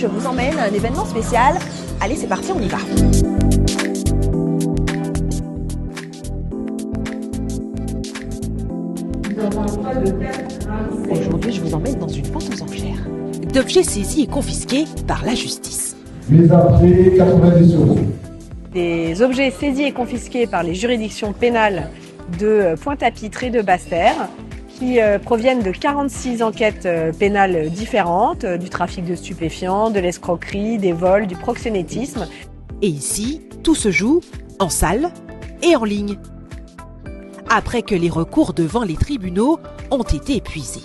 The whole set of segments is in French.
Je vous emmène à un événement spécial. Allez, c'est parti, on y va. Aujourd'hui, je vous emmène dans une vente aux enchères d'objets saisis et confisqués par la justice. Mise à prix 90 €. Des objets saisis et confisqués par les juridictions pénales de Pointe-à-Pitre et de Basse-Terre qui proviennent de 46 enquêtes pénales différentes, du trafic de stupéfiants, de l'escroquerie, des vols, du proxénétisme. Et ici, tout se joue en salle et en ligne. Après que les recours devant les tribunaux ont été épuisés.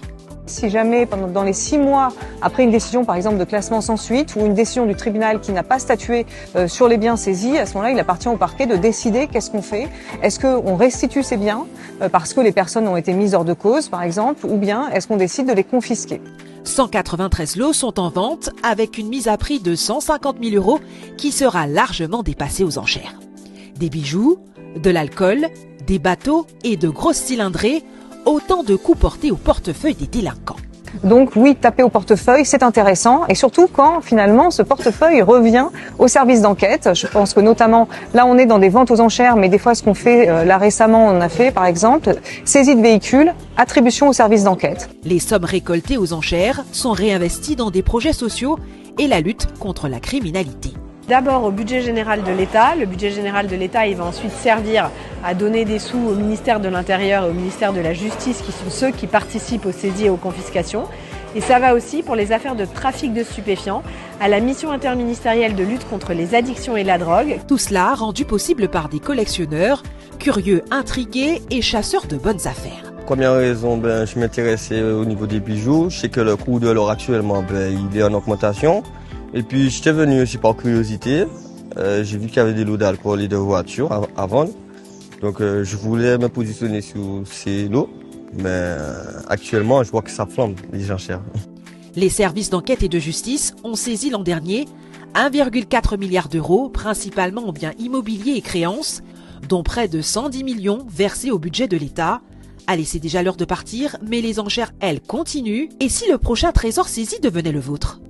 Si jamais, dans les 6 mois, après une décision par exemple de classement sans suite ou une décision du tribunal qui n'a pas statué sur les biens saisis, à ce moment-là, il appartient au parquet de décider qu'est-ce qu'on fait. Est-ce qu'on restitue ces biens parce que les personnes ont été mises hors de cause, par exemple, ou bien est-ce qu'on décide de les confisquer? 193 lots sont en vente avec une mise à prix de 150 000 € qui sera largement dépassée aux enchères. Des bijoux, de l'alcool, des bateaux et de grosses cylindrées, autant de coups portés au portefeuille des délinquants. Donc oui, taper au portefeuille, c'est intéressant, et surtout quand finalement ce portefeuille revient au service d'enquête. Je pense que notamment, là on est dans des ventes aux enchères, mais des fois ce qu'on fait, là récemment on a fait par exemple, saisie de véhicules, attribution au service d'enquête. Les sommes récoltées aux enchères sont réinvesties dans des projets sociaux et la lutte contre la criminalité. D'abord au budget général de l'État. Le budget général de l'État, il va ensuite servir à donner des sous au ministère de l'Intérieur et au ministère de la Justice, qui sont ceux qui participent aux saisies et aux confiscations. Et ça va aussi pour les affaires de trafic de stupéfiants, à la mission interministérielle de lutte contre les addictions et la drogue. Tout cela rendu possible par des collectionneurs, curieux, intrigués et chasseurs de bonnes affaires. Première raison, je m'intéressais au niveau des bijoux. Je sais que le coût de l'or actuellement, il est en augmentation. Et puis j'étais venu aussi par curiosité, j'ai vu qu'il y avait des lots d'alcool et de voitures à vendre, donc je voulais me positionner sur ces lots, mais actuellement je vois que ça flambe les enchères. Les services d'enquête et de justice ont saisi l'an dernier 1,4 milliard d'euros, principalement en biens immobiliers et créances, dont près de 110 millions versés au budget de l'État. Allez, c'est déjà l'heure de partir, mais les enchères, elles, continuent. Et si le prochain trésor saisi devenait le vôtre ?